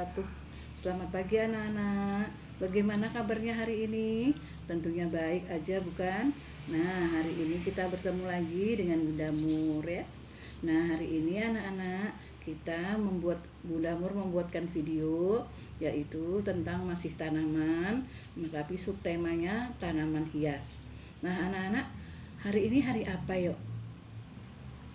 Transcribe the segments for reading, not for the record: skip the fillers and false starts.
wabarakatuh. Selamat pagi anak-anak. Bagaimana kabarnya hari ini? Tentunya baik aja bukan? Nah, hari ini kita bertemu lagi dengan Bunda Mur ya. Nah, hari ini anak-anak Bunda Mur membuatkan video yaitu tentang masih tanaman, tapi subtemanya tanaman hias. Nah, anak-anak, hari ini hari apa yuk?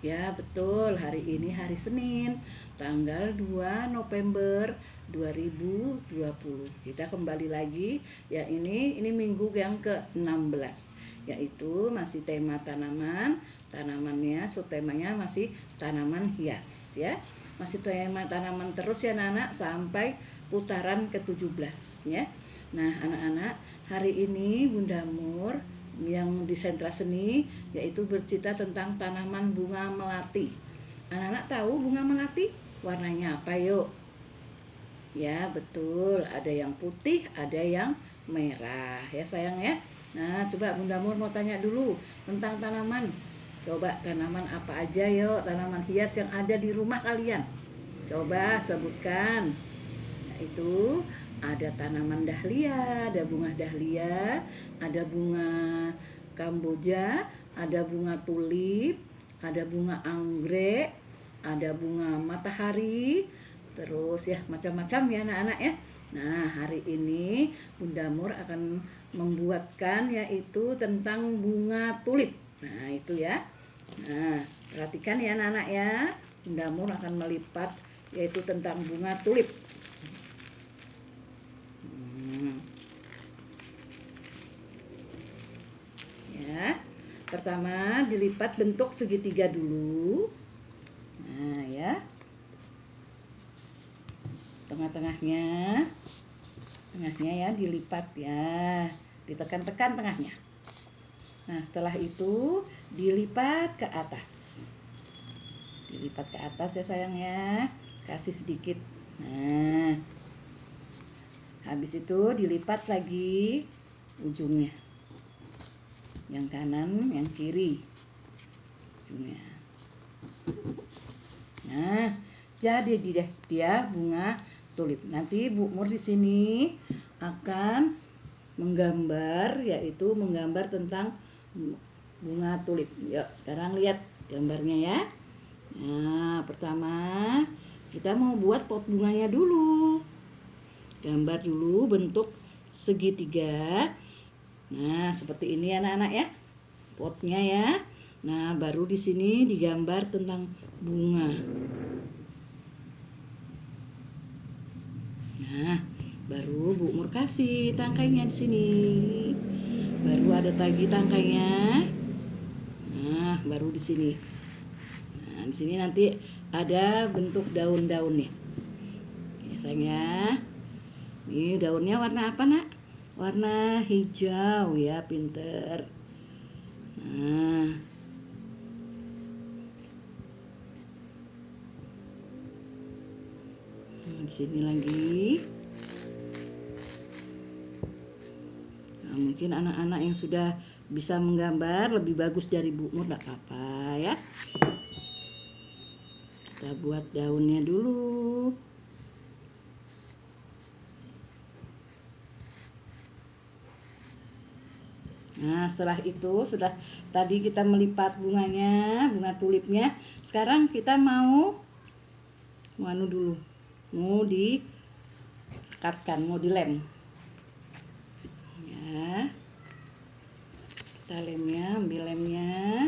Ya betul, hari ini hari Senin, tanggal 2 November 2020. Kita kembali lagi, ya ini minggu yang ke-16, yaitu masih tema tanaman, tanamannya, subtemanya masih tanaman hias ya. Masih tema tanaman terus ya anak-anak sampai putaran ke-17 ya. Nah anak-anak, hari ini Bunda Mur yang di sentra seni yaitu bercerita tentang tanaman bunga melati. Anak-anak tahu bunga melati warnanya apa yuk? Ya betul, ada yang putih, ada yang merah ya sayang ya. Nah coba Bunda Mur mau tanya dulu tentang tanaman. Coba tanaman apa aja yuk, tanaman hias yang ada di rumah kalian. Coba sebutkan. Nah, itu ada tanaman dahlia, ada bunga dahlia, ada bunga kamboja, ada bunga tulip, ada bunga anggrek, ada bunga matahari, terus ya macam-macam ya anak-anak ya. Nah hari ini Bunda Mur akan membuatkan yaitu tentang bunga tulip. Nah itu ya. Nah perhatikan ya anak-anak ya. Bunda Mur akan melipat yaitu tentang bunga tulip. Ya, pertama dilipat bentuk segitiga dulu. Nah ya, tengahnya ya dilipat ya, ditekan-tekan tengahnya. Nah setelah itu dilipat ke atas, ya sayang ya, kasih sedikit. Nah habis itu dilipat lagi ujungnya, yang kanan yang kiri ujungnya. Nah jadi deh dia bunga tulip. Nanti Bu Mur di sini akan menggambar, yaitu menggambar tentang bunga tulip. Yuk sekarang lihat gambarnya ya. Nah pertama kita mau buat pot bunganya dulu. Gambar dulu bentuk segitiga. Nah seperti ini anak-anak ya potnya ya. Nah baru di sini digambar tentang bunga. Nah baru Bu Mur kasih tangkainya di sini. Baru ada lagi tangkainya. Nah baru di sini. Nah di sini nanti ada bentuk daun-daunnya. Ya sayang ya. Ini daunnya warna apa nak? Warna hijau ya, pinter. Nah di sini lagi. Nah, mungkin anak-anak yang sudah bisa menggambar lebih bagus dari Bu Mur, tidak apa-apa ya. Kita buat daunnya dulu. Nah setelah itu sudah tadi kita melipat bunganya, bunga tulipnya. Sekarang kita mau dulu, mau diikatkan, mau dilem. Ya, kita lemnya, ambil lemnya.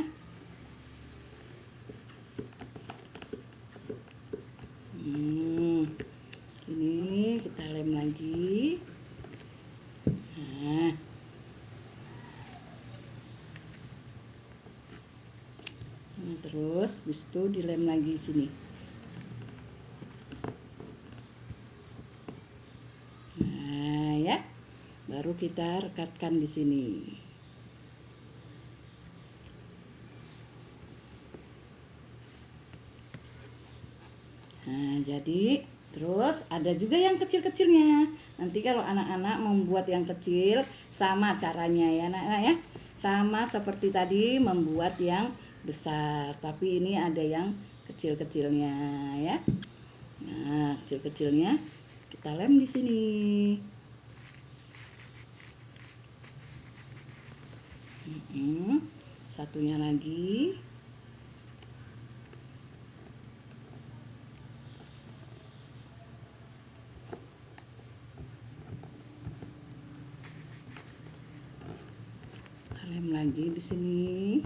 Ini kita lem lagi. Nah. Terus habis itu dilem lagi sini. Nah ya, baru kita rekatkan di sini. Nah jadi terus ada juga yang kecil-kecilnya. Nanti kalau anak-anak membuat yang kecil sama caranya ya anak-anak ya, sama seperti tadi membuat yang besar, tapi ini ada yang kecil-kecilnya ya. Nah kecil-kecilnya kita lem di sini. Satunya lagi. Lem lagi di sini.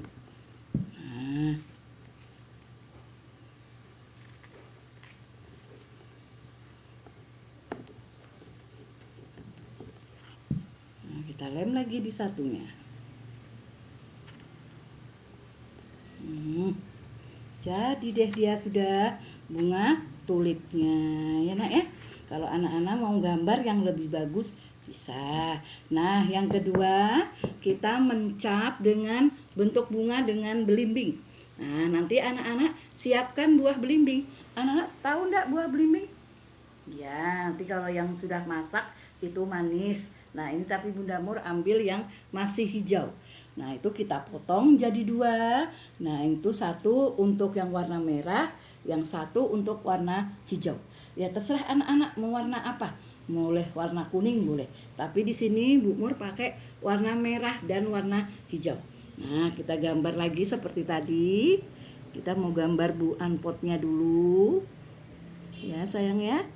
Nah, kita lem lagi di satunya. Jadi deh dia sudah bunga tulipnya ya nak ya. Kalau anak-anak mau gambar yang lebih bagus bisa. Nah yang kedua kita mencap dengan bentuk bunga dengan belimbing. Nah nanti anak-anak siapkan buah belimbing. Anak-anak tahu enggak buah belimbing? Ya nanti kalau yang sudah masak itu manis. Nah ini tapi Bunda Mur ambil yang masih hijau. Nah itu kita potong jadi 2. Nah itu satu untuk yang warna merah, yang satu untuk warna hijau. Ya terserah anak-anak mau warna apa. Boleh warna kuning boleh. Tapi di sini Bu Mur pakai warna merah dan warna hijau. Nah kita gambar lagi seperti tadi. Kita mau gambar bu unpotnya dulu. Ya sayang ya.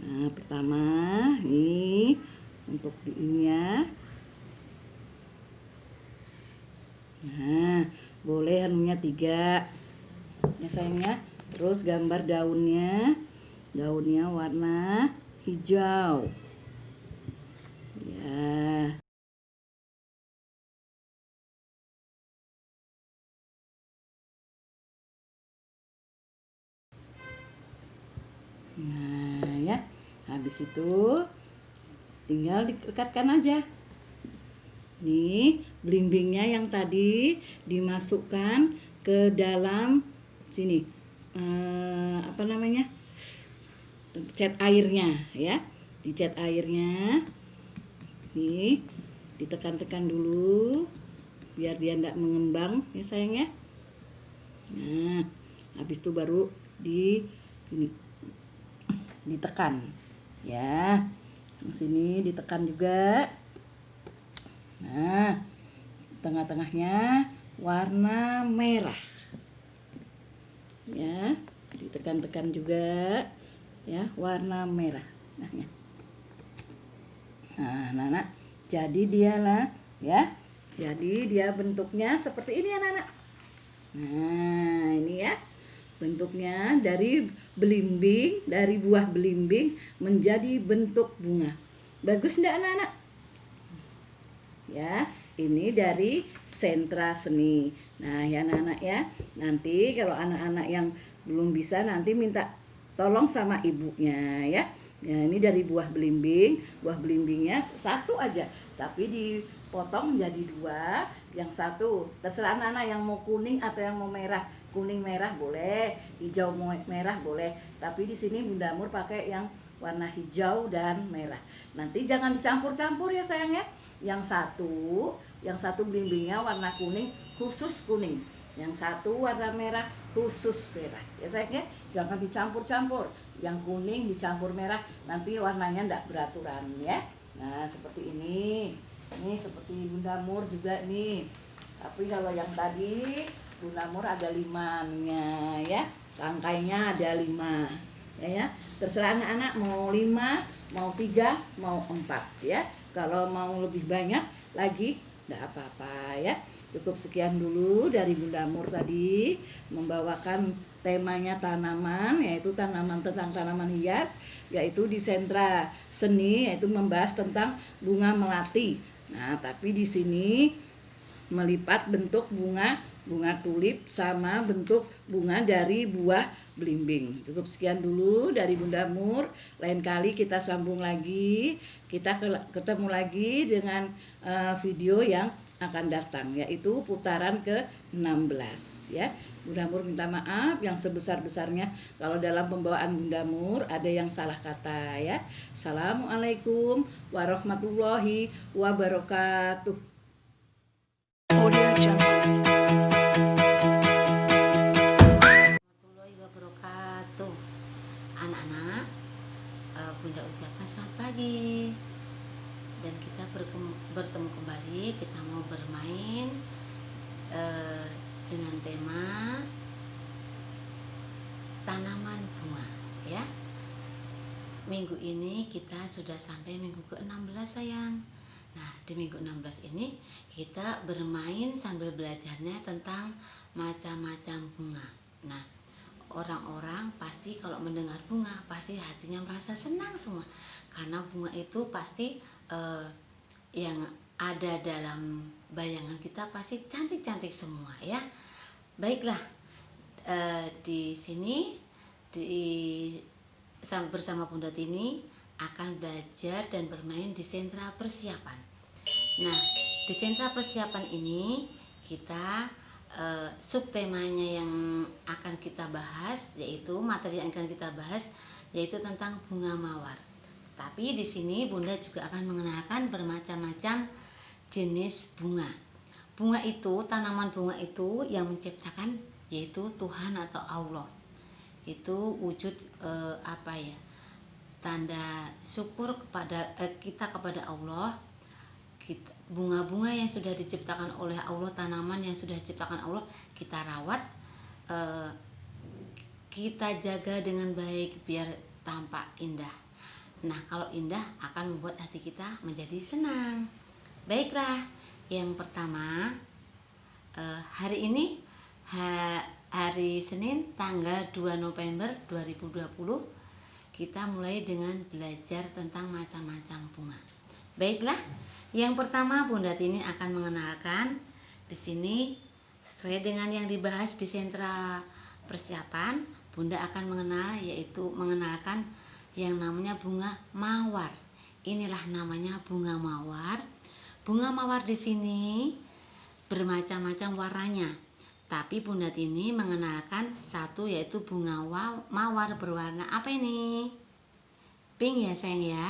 Nah, pertama nih untuk di ini ya. Nah, boleh anunya 3. Ya sayangnya. Terus gambar daunnya. Daunnya warna hijau. Ya. Nah, ya. Habis itu tinggal diikatkan aja. Nih, belimbingnya yang tadi dimasukkan ke dalam sini. Apa namanya? Cat airnya ya. Dicat airnya. Nih, ditekan-tekan dulu biar dia enggak mengembang ya sayang ya. Nah, habis itu baru ditekan ya. Di sini ditekan juga. Nah, tengah-tengahnya warna merah. Ya, ditekan-tekan juga ya, warna merah. Nah, jadi dialah ya. Jadi dia bentuknya seperti ini anak-anak. Nah, ini ya. Bentuknya dari belimbing, dari buah belimbing menjadi bentuk bunga. Bagus enggak anak-anak? Ya, ini dari sentra seni. Nah, ya anak-anak ya. Nanti kalau anak-anak yang belum bisa nanti minta tolong sama ibunya ya. Ya, ini dari buah belimbing. Buah belimbingnya satu aja, tapi dipotong jadi 2. Yang satu terserah anak-anak yang mau kuning atau yang mau merah. Kuning merah boleh, hijau merah boleh. Tapi di sini Bunda Mur pakai yang warna hijau dan merah. Nanti jangan dicampur-campur ya sayang ya. Yang satu belimbingnya warna kuning khusus kuning. Yang satu warna merah khusus merah. Ya sayang ya, jangan dicampur-campur. Yang kuning dicampur merah, nanti warnanya enggak beraturan ya. Nah, seperti ini. Ini seperti Bunda Mur juga nih. Tapi kalau yang tadi Bunda Mur ada 5-nya ya. Rangkainya ada 5. Ya. Terserah anak-anak mau 5, mau 3, mau 4 ya. Kalau mau lebih banyak lagi enggak apa-apa ya. Cukup sekian dulu dari Bunda Mur tadi membawakan temanya tanaman, yaitu tanaman tentang tanaman hias, yaitu di sentra seni, yaitu membahas tentang bunga melati. Nah, tapi di sini melipat bentuk bunga tulip sama bentuk bunga dari buah belimbing. Cukup sekian dulu dari Bunda Mur. Lain kali kita sambung lagi. Kita ketemu lagi dengan video yang akan datang, yaitu putaran ke-16 ya. Bunda Mur minta maaf yang sebesar-besarnya kalau dalam pembawaan Bunda Mur ada yang salah kata ya. Assalamualaikum warahmatullahi wabarakatuh. Audio Jungle. Bunda ucapkan selamat pagi. Dan kita bertemu kembali. Kita mau bermain dengan tema tanaman bunga ya. Minggu ini kita sudah sampai minggu ke-16 sayang. Nah, di minggu 16 ini kita bermain sambil belajarnya tentang macam-macam bunga. Nah, orang-orang pasti kalau mendengar bunga pasti hatinya merasa senang semua, karena bunga itu pasti yang ada dalam bayangan kita pasti cantik-cantik semua ya. Baiklah, di sini bersama Bunda Tini akan belajar dan bermain di sentra persiapan. Nah, di sentra persiapan ini kita subtemanya yang akan kita bahas, yaitu materi yang akan kita bahas yaitu tentang bunga mawar. Tapi di sini Bunda juga akan mengenalkan bermacam-macam jenis bunga. Bunga itu, tanaman bunga itu yang menciptakan yaitu Tuhan atau Allah. Itu wujud tanda syukur kepada kita kepada Allah. Bunga-bunga yang sudah diciptakan oleh Allah, tanaman yang sudah diciptakan Allah, kita rawat, kita jaga dengan baik biar tampak indah. Nah, kalau indah akan membuat hati kita menjadi senang. Baiklah, yang pertama, hari ini hari Senin tanggal 2 November 2020 kita mulai dengan belajar tentang macam-macam bunga. Baiklah, yang pertama Bunda Tini akan mengenalkan di sini sesuai dengan yang dibahas di sentra persiapan. Bunda akan mengenalkan yang namanya bunga mawar. Inilah namanya bunga mawar. Bunga mawar di sini bermacam-macam warnanya. Tapi Bunda Tini mengenalkan satu, yaitu bunga mawar berwarna apa ini? Pink ya sayang ya.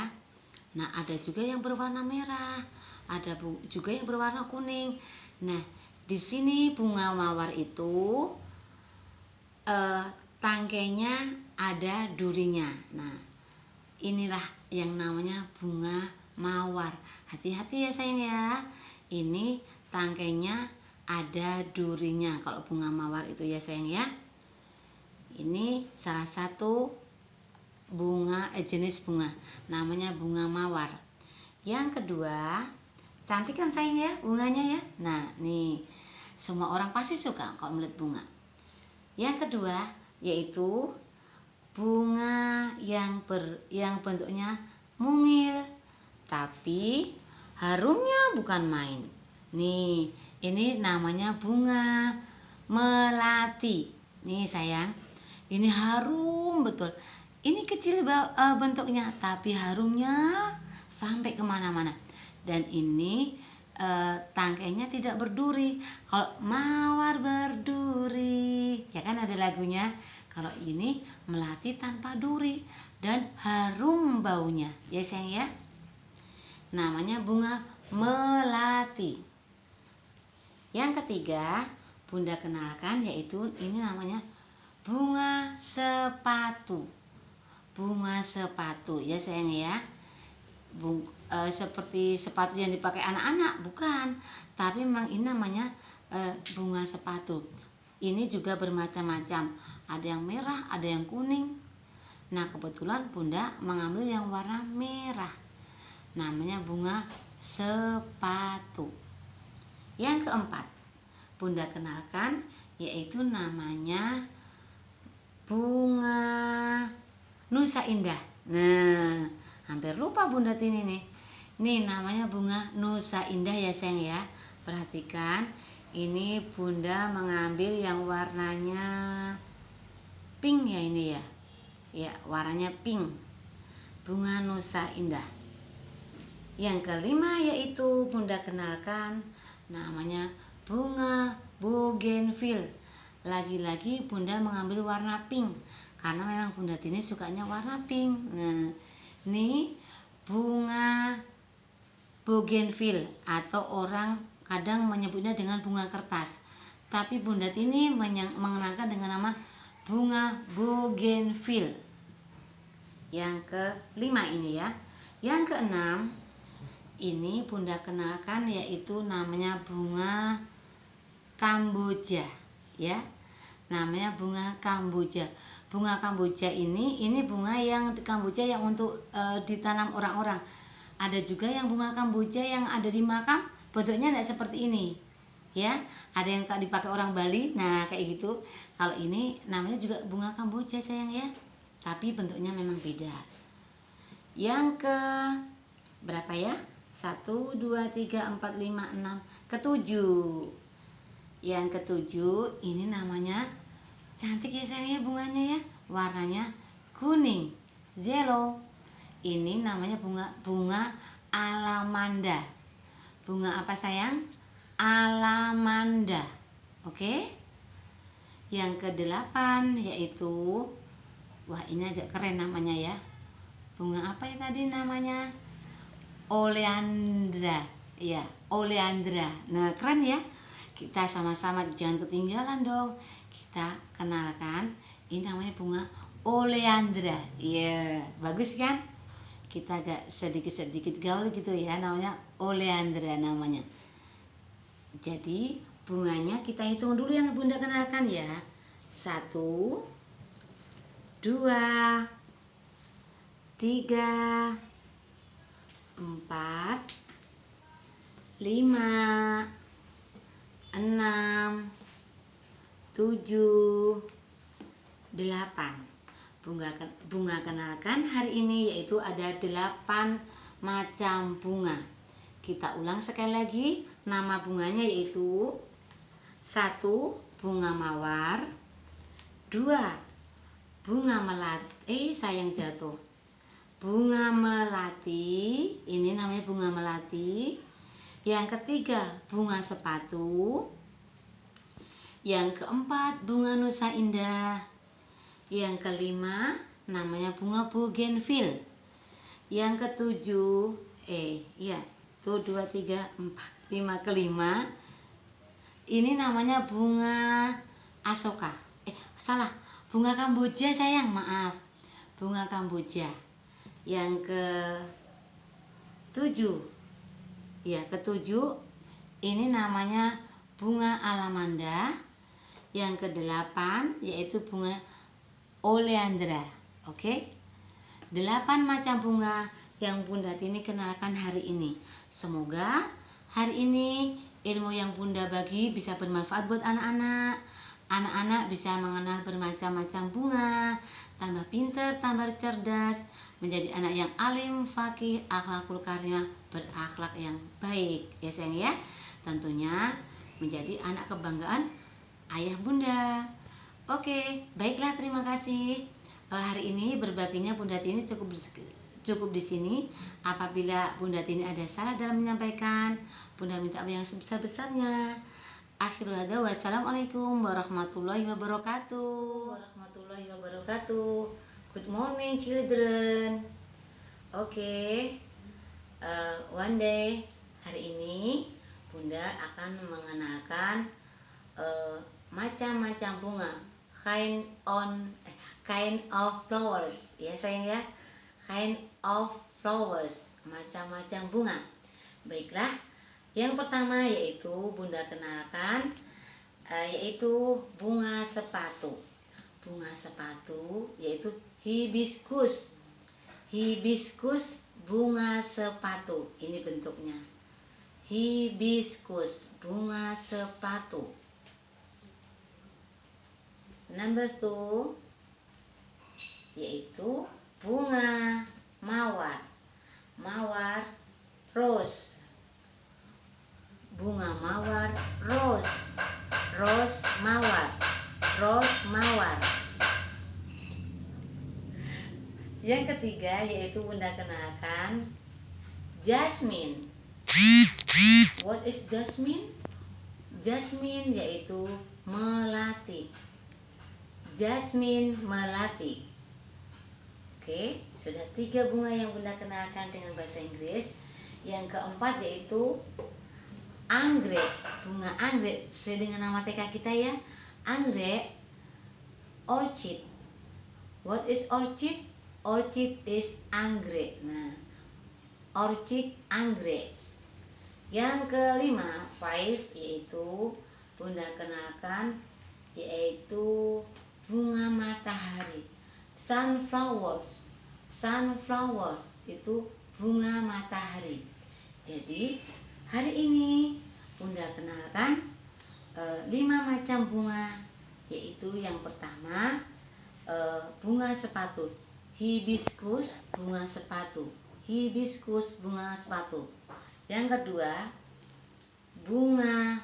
Nah, ada juga yang berwarna merah, ada juga yang berwarna kuning. Nah, di sini bunga mawar itu tangkainya ada durinya. Nah, inilah yang namanya bunga mawar. Hati-hati ya sayang ya. Ini tangkainya ada durinya kalau bunga mawar itu ya sayang ya. Ini salah satu jenis bunga, namanya bunga mawar. Yang kedua, cantik kan sayang ya bunganya ya. Nah, nih semua orang pasti suka kalau melihat bunga. Yang kedua yaitu bunga yang bentuknya mungil, tapi harumnya bukan main. Nih, ini namanya bunga melati. Nih sayang, ini harum betul. Ini kecil bentuknya, tapi harumnya sampai kemana-mana. Dan ini tangkainya tidak berduri. Kalau mawar berduri, ya kan ada lagunya. Kalau ini melati tanpa duri dan harum baunya, ya sayang ya. Namanya bunga melati. Yang ketiga Bunda kenalkan yaitu ini namanya bunga sepatu. Bunga sepatu ya sayang ya. Seperti sepatu yang dipakai anak-anak bukan, tapi memang ini namanya bunga sepatu. Ini juga bermacam-macam, ada yang merah, ada yang kuning. Nah, kebetulan Bunda mengambil yang warna merah, namanya bunga sepatu. Yang keempat Bunda kenalkan yaitu namanya bunga Nusa Indah. Nah, hampir lupa Bunda Tini nih. Nih namanya bunga Nusa Indah ya sayang ya. Perhatikan, ini Bunda mengambil yang warnanya pink ya ini ya. Ya, warnanya pink. Bunga Nusa Indah. Yang kelima yaitu Bunda kenalkan namanya bunga bougainville. Lagi-lagi Bunda mengambil warna pink karena memang Bunda Tini sukanya warna pink. Nah, ini bunga bougainville atau orang kadang menyebutnya dengan bunga kertas. Tapi Bunda Tini mengenalkan dengan nama bunga bougainville. Yang kelima ini ya. Yang keenam ini Bunda kenalkan, yaitu namanya bunga kamboja ya. Namanya bunga kamboja. Bunga kamboja ini bunga yang kamboja yang untuk ditanam orang-orang. Ada juga yang bunga kamboja yang ada di makam, bentuknya tidak seperti ini ya. Ada yang dipakai orang Bali, nah kayak gitu. Kalau ini namanya juga bunga kamboja sayang ya, tapi bentuknya memang beda. Yang ke berapa ya? 1, 2, 3, 4, 5, 6, ketujuh. Yang ketujuh ini namanya cantik ya sayang ya bunganya ya. Warnanya kuning, yellow. Ini namanya bunga alamanda. Bunga apa sayang? Alamanda. Oke. Yang kedelapan yaitu, wah ini agak keren namanya ya. Bunga apa ya tadi namanya? Oleandra. Ya, oleandra. Nah, keren ya. Kita sama-sama jangan ketinggalan dong. Kita kenalkan, ini namanya bunga oleandra. Iya, bagus kan? Kita agak sedikit gaul gitu ya, namanya oleandra namanya. Jadi bunganya kita hitung dulu yang Bunda kenalkan ya. 1, 2, 3, 4, 5, 6, 7, 8. Bunga kenalkan hari ini yaitu ada 8 macam bunga. Kita ulang sekali lagi, nama bunganya yaitu 1. Bunga mawar, 2. Bunga melati, sayang jatuh. Bunga melati, ini namanya bunga melati. Yang ketiga, bunga sepatu. Yang keempat, bunga nusa indah. Yang kelima, namanya bunga bougainville. Yang ketujuh, 2, 3, 4, 5, kelima. Ini namanya bunga asoka. Salah, bunga kamboja sayang, maaf. Bunga kamboja. Yang ketujuh, ini namanya bunga alamanda. Yang kedelapan yaitu bunga oleandra. Oke? 8 macam bunga yang Bunda Tini kenalkan hari ini. Semoga hari ini ilmu yang Bunda bagi bisa bermanfaat buat anak-anak. Anak-anak bisa mengenal bermacam-macam bunga, tambah pintar, tambah cerdas, menjadi anak yang alim, fakih, akhlakul karimah, berakhlak yang baik ya sayang ya. Tentunya menjadi anak kebanggaan ayah Bunda. Oke, baiklah, terima kasih. Hari ini berbaginya Bunda Tini cukup di sini. Apabila Bunda Tini ada salah dalam menyampaikan, Bunda minta yang sebesar-besarnya. Akhirul hada, wassalamualaikum warahmatullahi wabarakatuh. Good morning children. Oke. One day, hari ini Bunda akan mengenalkan macam-macam bunga, kind of flowers ya sayang ya. Kind of flowers, macam-macam bunga. Baiklah, yang pertama yaitu Bunda kenalkan yaitu bunga sepatu. Bunga sepatu yaitu hibiscus. Hibiscus bunga sepatu. Ini bentuknya. Hibiscus bunga sepatu. Number 2 yaitu bunga mawar. Mawar rose. Bunga mawar rose. Rose mawar. Rose mawar. Yang ketiga yaitu Bunda kenalkan jasmine. What is jasmine? Jasmine yaitu melati. Jasmine melati. Oke, sudah 3 bunga yang Bunda kenalkan dengan bahasa Inggris. Yang keempat yaitu anggrek. Bunga anggrek sesuai dengan nama TK kita ya. Anggrek, orchid. What is orchid? Orchid is anggrek. Nah, orchid anggrek. Yang kelima, five, yaitu Bunda kenalkan, yaitu bunga matahari. Sunflowers. Sunflowers itu bunga matahari. Jadi hari ini Bunda kenalkan 5 macam bunga, yaitu yang pertama bunga sepatu. Hibiscus bunga sepatu. Hibiscus bunga sepatu. Yang kedua, bunga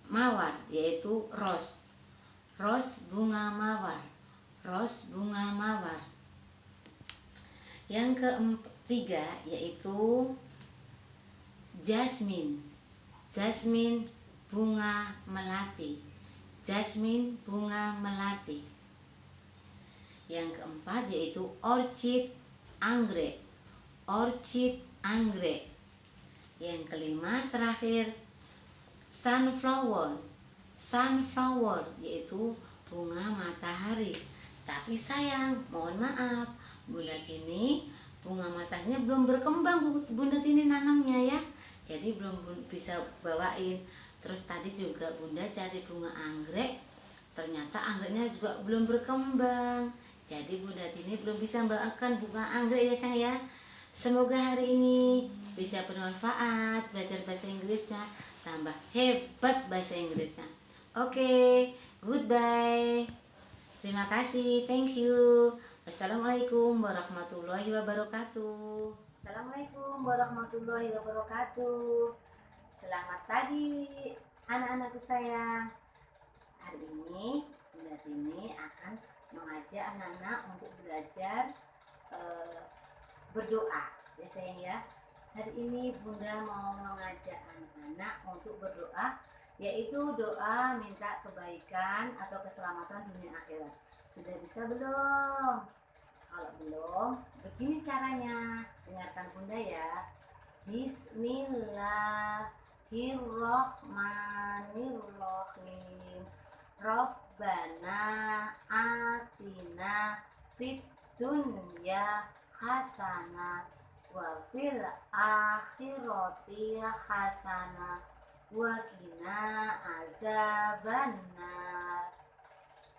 mawar, yaitu rose. Rose bunga mawar. Rose bunga mawar. Yang ketiga, yaitu jasmine. Jasmine bunga melati. Jasmine bunga melati. Yang keempat, yaitu orchid anggrek. Orchid anggrek. Yang kelima terakhir, sunflower. Sunflower yaitu bunga matahari. Tapi sayang, mohon maaf, bulan ini bunga mataharinya belum berkembang Bunda Tini nanamnya ya. Jadi belum bisa bawain. Terus tadi juga Bunda cari bunga anggrek, ternyata anggreknya juga belum berkembang. Jadi Bunda Tini belum bisa membawakan bunga anggrek ya sayang ya. Semoga hari ini bisa bermanfaat, belajar bahasa Inggrisnya, tambah hebat bahasa Inggrisnya. Oke, goodbye. Terima kasih, thank you. Wassalamualaikum warahmatullahi wabarakatuh. Assalamualaikum warahmatullahi wabarakatuh. Selamat pagi anak-anakku sayang. Hari ini Bunda Tini akan mengajak anak-anak untuk belajar berdoa ya sayang ya. Hari ini Bunda mau mengajak anak-anak untuk berdoa, yaitu doa minta kebaikan atau keselamatan dunia akhirat. Sudah bisa belum? Kalau belum, begini caranya. Dengarkan Bunda ya. Bismillahirrohmanirrohim. Rabbana atina fid dunya hasanah wa fil akhirati hasanah wa qina azabannar.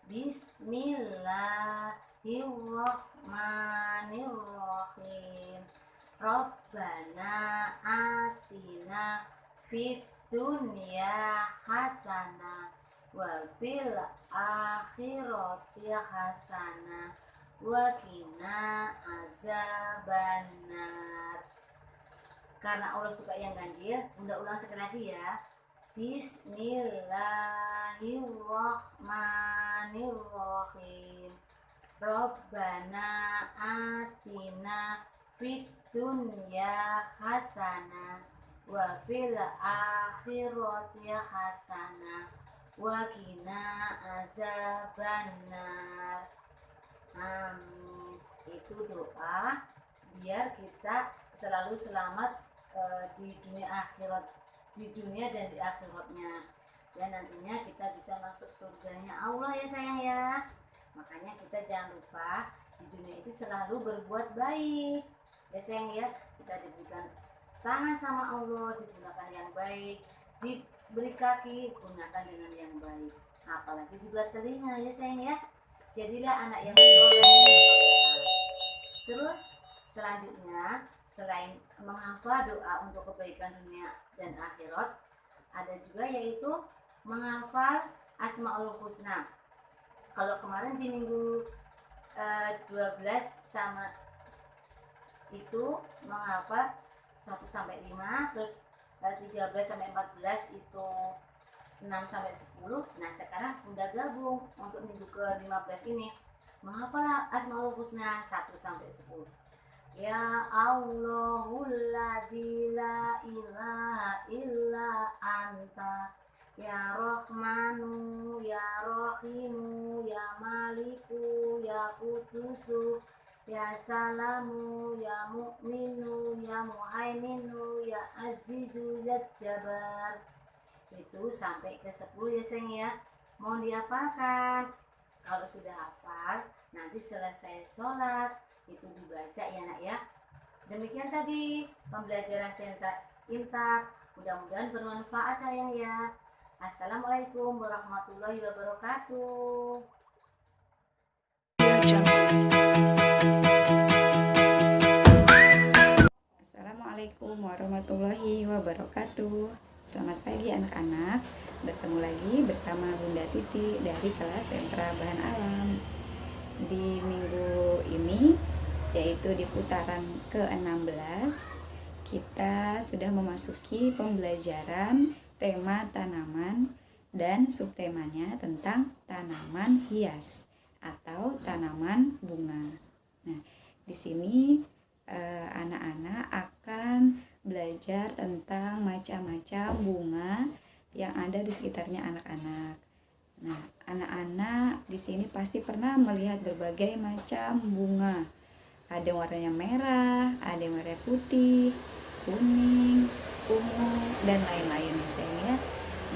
Bismillahirrahmanirrahim. Rabbana atina fid dunya hasanah wa fil akhirati hasanah wa qina azabannar. Karena Allah suka yang ganjil, Bunda ulang sekali lagi ya. Bismillahirrahmanirrahim. Rabbana atina fid dunya hasanah wa fil akhirati hasanah wa qina azabannar. Amin. Itu doa biar kita selalu selamat di dunia akhirat, di dunia dan di akhiratnya. Dan nantinya kita bisa masuk surganya Allah ya sayang ya. Makanya kita jangan lupa di dunia itu selalu berbuat baik ya sayang ya. Kita diberikan tangan sama Allah, digunakan yang baik, diberi kaki, gunakan dengan yang baik, apalagi juga telinga ya sayang ya. Jadilah anak yang soleh. Terus selanjutnya, selain menghafal doa untuk kebaikan dunia dan akhirat, ada juga yaitu menghafal Asmaul Husna. Kalau kemarin di minggu 12 sama itu menghafal 1 sampai 5, terus 13 sampai 14 itu 6 sampai 10. Nah, sekarang Bunda gabung untuk minggu ke-15 ini menghafal Asmaul Husna 1 sampai 10. Ya Allahul ladzi la ilaha illa anta, ya Rahmanu, ya Rahimu, ya Maliku, ya Qudusu, ya Salamu, ya Mu'minu, ya Muhaiminu, ya Azizu, ya Jabbar. Itu sampai ke 10 ya sayang ya. Mohon dihafalkan. Kalau sudah hafal, nanti selesai sholat itu dibaca ya nak ya. Demikian tadi pembelajaran Sentra Intak, mudah-mudahan bermanfaat sayang ya. Assalamualaikum warahmatullahi wabarakatuh. Assalamualaikum warahmatullahi wabarakatuh. Selamat pagi anak-anak. Bertemu lagi bersama Bunda Titi dari kelas Sentra Bahan Alam. Di minggu ini, yaitu di putaran ke-16, kita sudah memasuki pembelajaran tema tanaman dan subtemanya tentang tanaman hias atau tanaman bunga. Nah, di sini anak-anak akan belajar tentang macam-macam bunga yang ada di sekitarnya anak-anak. Nah, anak-anak di sini pasti pernah melihat berbagai macam bunga. Ada yang warnanya merah, ada yang warna putih, kuning, ungu, dan lain-lain misalnya.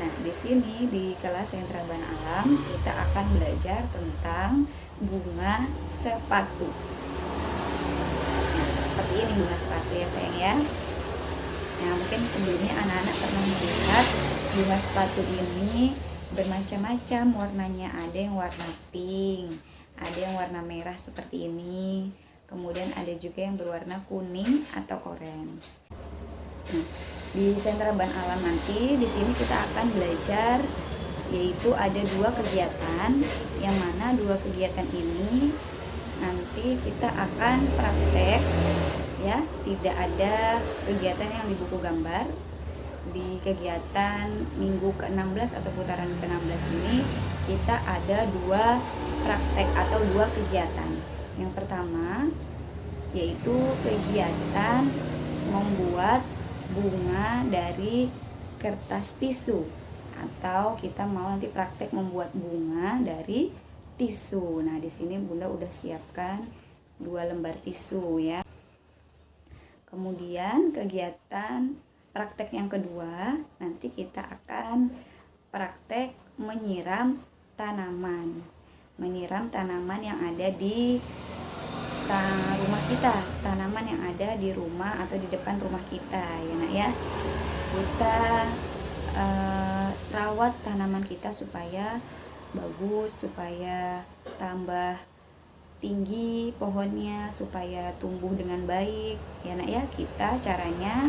Nah, di sini di kelas Sentra Bahan Alam kita akan belajar tentang bunga sepatu. Nah, seperti ini bunga sepatu ya sayang ya. Nah, mungkin sebelumnya anak-anak pernah melihat bunga sepatu ini bermacam-macam warnanya. Ada yang warna pink, ada yang warna merah seperti ini. Kemudian ada juga yang berwarna kuning atau orange. Nah, di Sentra Bahan Alam nanti di sini kita akan belajar, yaitu ada 2 kegiatan, yang mana 2 kegiatan ini nanti kita akan praktek ya, tidak ada kegiatan yang di buku gambar. Di kegiatan minggu ke-16 atau putaran ke-16 ini kita ada 2 praktek atau 2 kegiatan. Yang pertama yaitu kegiatan membuat bunga dari kertas tisu, atau kita mau nanti praktek membuat bunga dari tisu. Nah, di sini Bunda udah siapkan 2 lembar tisu ya. Kemudian kegiatan praktek yang kedua, nanti kita akan praktek menyiram tanaman. Menyiram tanaman yang ada di rumah kita, tanaman yang ada di rumah atau di depan rumah kita ya nak ya. Kita rawat tanaman kita supaya bagus, supaya tambah tinggi pohonnya, supaya tumbuh dengan baik ya nak ya. Kita caranya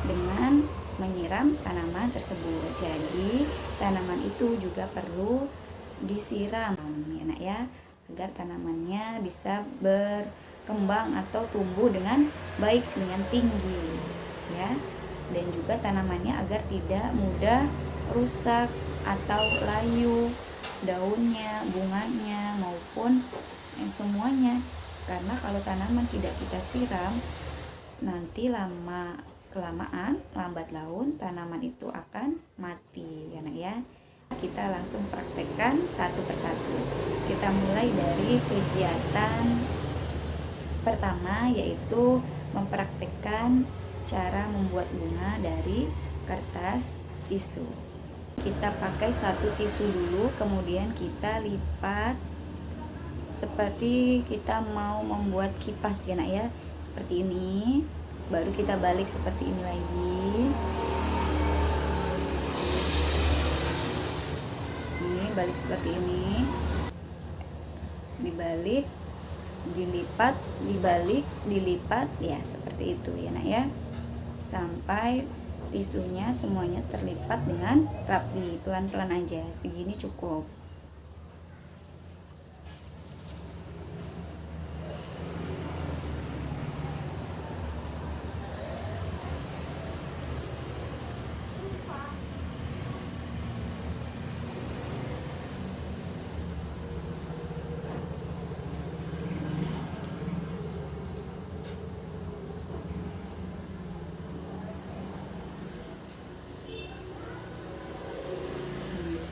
dengan menyiram tanaman tersebut. Jadi tanaman itu juga perlu disiram ya nak ya, agar tanamannya bisa berkembang atau tumbuh dengan baik, dengan tinggi ya. Dan juga tanamannya agar tidak mudah rusak atau layu, daunnya, bunganya, maupun semuanya. Karena kalau tanaman tidak kita siram, nanti kelamaan lambat laun tanaman itu akan mati ya nak ya. Kita langsung praktekkan satu persatu. Kita mulai dari kegiatan pertama, yaitu mempraktekkan cara membuat bunga dari kertas tisu. Kita pakai 1 tisu dulu, kemudian kita lipat seperti kita mau membuat kipas ya nak ya, seperti ini. Baru kita balik seperti ini lagi. Balik seperti ini, dibalik, dilipat, dibalik, dilipat ya, seperti itu ya nak ya, sampai tisunya semuanya terlipat dengan rapi. Pelan-pelan aja, segini cukup.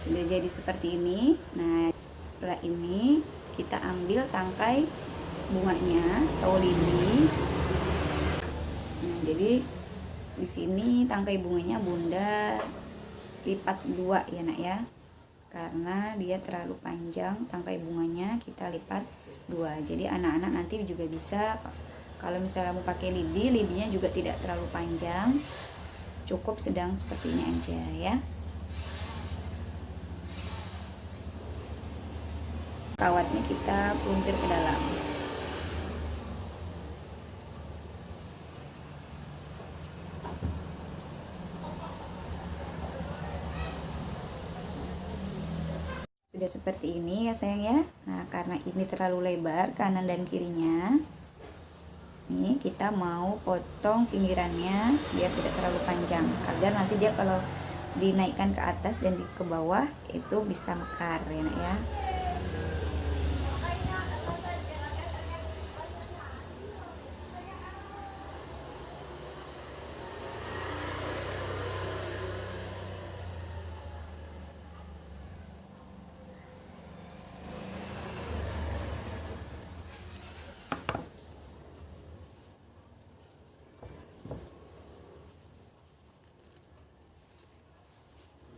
Sudah jadi seperti ini. Nah, setelah ini kita ambil tangkai bunganya atau lidi. Nah, jadi di sini tangkai bunganya Bunda lipat 2 ya nak ya, karena dia terlalu panjang. Tangkai bunganya kita lipat 2. Jadi anak-anak nanti juga bisa, kalau misalnya mau pakai lidi, lidinya juga tidak terlalu panjang, cukup sedang seperti ini aja ya. Kawatnya kita peluntir ke dalam. Sudah seperti ini ya sayang ya. Nah, karena ini terlalu lebar kanan dan kirinya, nih kita mau potong pinggirannya biar tidak terlalu panjang, agar nanti dia kalau dinaikkan ke atas dan ke bawah itu bisa mekar ya nak ya.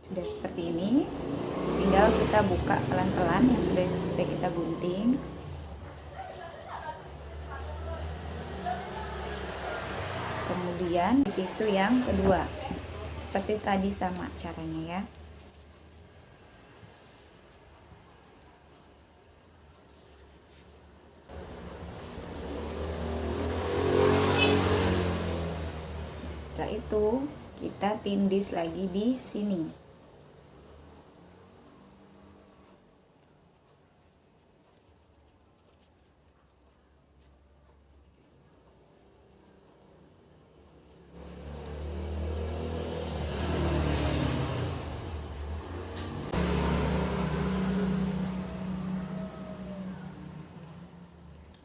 Sudah seperti ini, tinggal kita buka pelan-pelan yang sudah selesai kita gunting. Kemudian tisu yang kedua, seperti tadi sama caranya ya. Setelah itu kita tindis lagi di sini.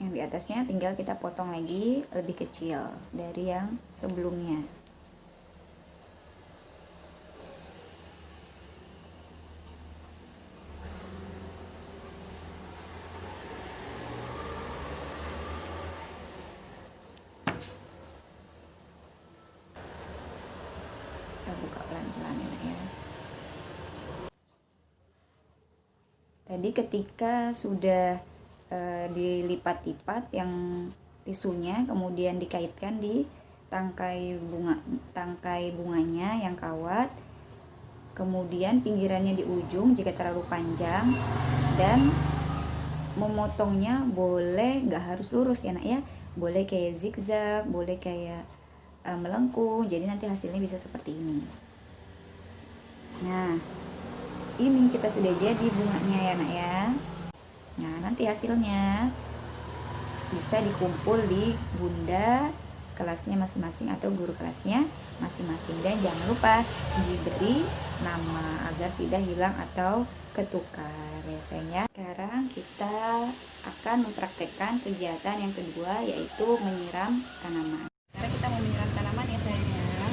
Yang di atasnya tinggal kita potong lagi lebih kecil dari yang sebelumnya. Kita buka pelan-pelan ya. Tadi ketika sudah dilipat-lipat yang tisunya, kemudian dikaitkan di tangkai bunganya yang kawat, kemudian pinggirannya di ujung jika terlalu panjang, dan memotongnya boleh nggak harus lurus ya nak ya, boleh kayak zigzag, boleh kayak melengkung, jadi nanti hasilnya bisa seperti ini. Nah, ini kita sudah jadi bunganya ya nak ya. Nah, nanti hasilnya bisa dikumpul di bunda kelasnya masing-masing atau guru kelasnya masing-masing, dan jangan lupa diberi nama agar tidak hilang atau ketukar ya sayang ya. Sekarang kita akan mempraktekkan kegiatan yang kedua, yaitu menyiram tanaman. Sekarang kita mau menyiram tanaman ya sayang ya.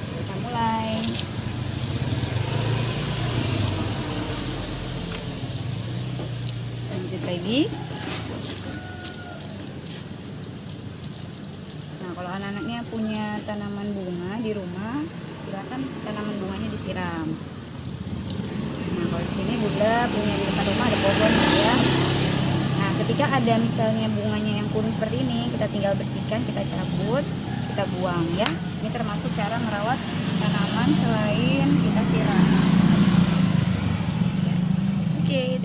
Kita mulai. Lanjut lagi. Nah, kalau anak-anaknya punya tanaman bunga di rumah, silakan tanaman bunganya disiram. Nah, kalau di sini Bunda punya di depan rumah ada pohon ya. Nah, ketika ada misalnya bunganya yang kuning seperti ini, kita tinggal bersihkan, kita cabut, kita buang ya. Ini termasuk cara merawat tanaman selain kita siram. Oke,